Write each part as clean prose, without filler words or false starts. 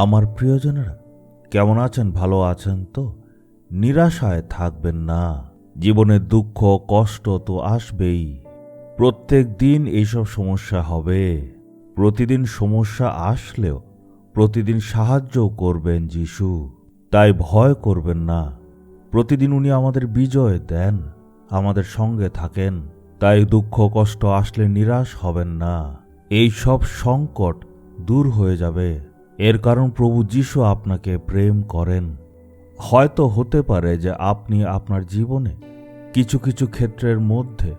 আমার প্রিয়জনেরা কেমন আছেন? ভালো আছেন তো? নিরাশায় থাকবেন না। জীবনে দুঃখ কষ্ট তো আসবেই। প্রত্যেক দিন এইসব সমস্যা হবে। প্রতিদিন সমস্যা আসলেও প্রতিদিন সাহায্য করবেন যিশু। তাই ভয় করবেন না। প্রতিদিন উনি আমাদের বিজয় দেন, আমাদের সঙ্গে থাকেন। তাই দুঃখ কষ্ট আসলে নিরাশ হবেন না। এই সব সংকট দূর হয়ে যাবে। এর কারণ প্রভু যিশু আপনাকে প্রেম করেন। হয়তো হতে পারে যে আপনি আপনার জীবনে কিছু কিছু ক্ষেত্রের মধ্যে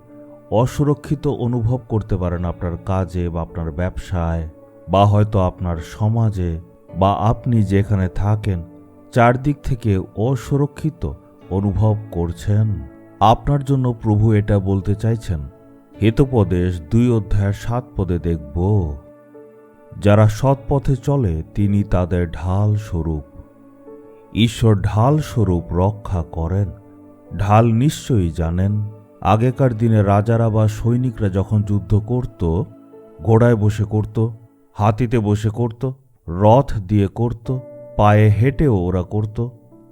অসুরক্ষিত অনুভব করতে পারেন, আপনার কাজে বা আপনার ব্যবসায় বা হয়তো আপনার সমাজে বা আপনি যেখানে থাকেন চারদিক থেকে অসুরক্ষিত অনুভব করছেন। আপনার জন্য প্রভু এটা বলতে চাইছেন। হিতোপদেশ 2:7 দেখব, যারা সৎ পথে চলে তিনি তাদের ঢাল স্বরূপ। ঈশ্বর ঢাল স্বরূপ রক্ষা করেন। ঢাল নিশ্চয়ই জানেন। আগেকার দিনে রাজারা বা সৈনিকরা যখন যুদ্ধ করত, ঘোড়ায় বসে করত, হাতিতে বসে করত, রথ দিয়ে করত, পায়ে হেঁটেও ওরা করত।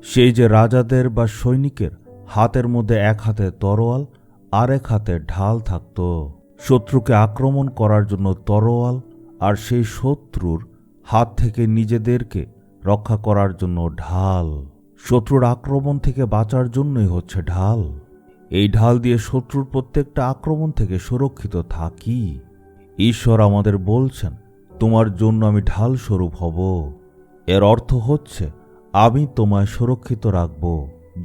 সেই যে রাজাদের বা সৈনিকের হাতের মধ্যে এক হাতে তরোয়াল আর এক হাতে ঢাল থাকত, শত্রুকে আক্রমণ করার জন্য তরোয়াল, আর সেই শত্রুর হাত থেকে নিজেদেরকে রক্ষা করার জন্য ঢাল। শত্রুর আক্রমণ থেকে বাঁচার জন্যই হচ্ছে ঢাল। এই ঢাল দিয়ে শত্রুর প্রত্যেকটা আক্রমণ থেকে সুরক্ষিত থাকি। ঈশ্বর আমাদের বলছেন, তোমার জন্য আমি ঢাল স্বরূপ হব। এর অর্থ হচ্ছে আমি তোমায় সুরক্ষিত রাখব।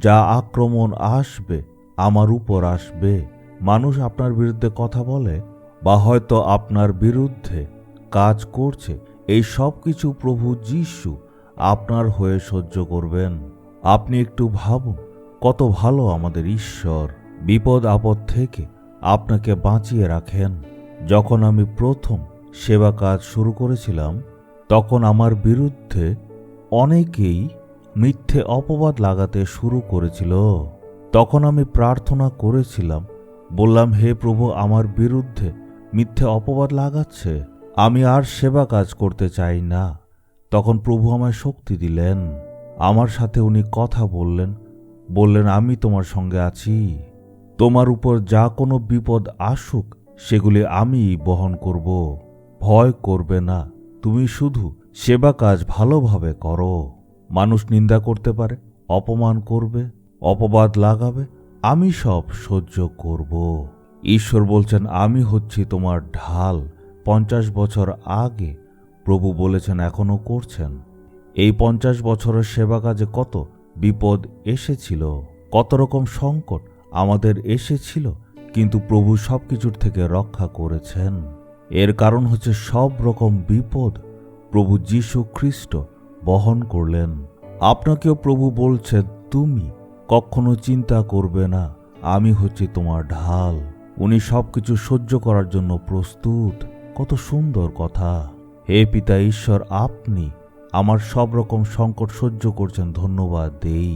যা আক্রমণ আসবে আমার উপর আসবে। মানুষ আপনার বিরুদ্ধে কথা বলে বা হয়তো আপনার বিরুদ্ধে কাজ করছে, এই সব কিছু প্রভু যিশু আপনার হয়ে সহ্য করবেন। আপনি একটু ভাবুন, কত ভালো আমাদের ঈশ্বর। বিপদ আপদ থেকে আপনাকে বাঁচিয়ে রাখেন। যখন আমি প্রথম সেবা কাজ শুরু করেছিলাম, তখন আমার বিরুদ্ধে অনেকেই মিথ্যে অপবাদ লাগাতে শুরু করেছিল। তখন আমি প্রার্থনা করেছিলাম, বললাম, হে প্রভু, আমার বিরুদ্ধে মিথ্যে অপবাদ লাগাচ্ছে, আমি আর সেবা কাজ করতে চাই না। তখন প্রভু আমায় শক্তি দিলেন। আমার সাথে উনি কথা বললেন, আমি তোমার সঙ্গে আছি। তোমার উপর যা কোনো বিপদ আসুক সেগুলি আমি বহন করব। ভয় করবে না, তুমি শুধু সেবা কাজ ভালোভাবে করো। মানুষ নিন্দা করতে পারে, অপমান করবে, অপবাদ লাগাবে, আমি সব সহ্য করব। ঈশ্বর বলছেন, আমি হচ্ছি তোমার ঢাল। 50 বছর আগে প্রভু বলেছেন, এখনো করছেন। এই 50 বছরের সেবা কাজে কত বিপদ এসেছিল, কত রকম সংকট আমাদের এসেছিল, কিন্তু প্রভু সবকিছুর থেকে রক্ষা করেছেন। এর কারণ হচ্ছে সব রকম বিপদ প্রভু যীশু খ্রিস্ট বহন করলেন। আপনাকেও প্রভু বলছেন, তুমি কখনো চিন্তা করবে না, আমি হচ্ছি তোমার ঢাল। উনি সবকিছু সহ্য করার জন্য প্রস্তুত। কত সুন্দর কথা। হে পিতা ঈশ্বর, আপনি আমার সব রকম সংকট সহ্য করছেন, ধন্যবাদ দেই।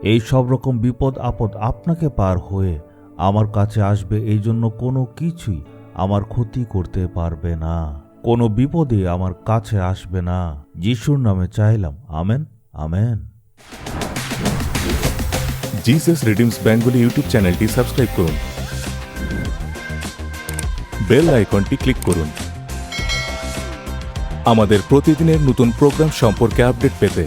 এই সব রকম বিপদ আপদ আপনাকে পার হয়ে আমার কাছে আসবে, এই জন্য কোনো কিছুই আমার ক্ষতি করতে পারবে না। কোনো বিপদে আমার কাছে আসবে না। যিশুর নামে চাইলাম, amen, amen. Jesus redeems Bengali YouTube চ্যানেলটি সাবস্ক্রাইব করুন, বেল আইকনটি ক্লিক করুন আমাদের প্রতিদিনের নতুন প্রোগ্রাম সম্পর্কে আপডেট পেতে।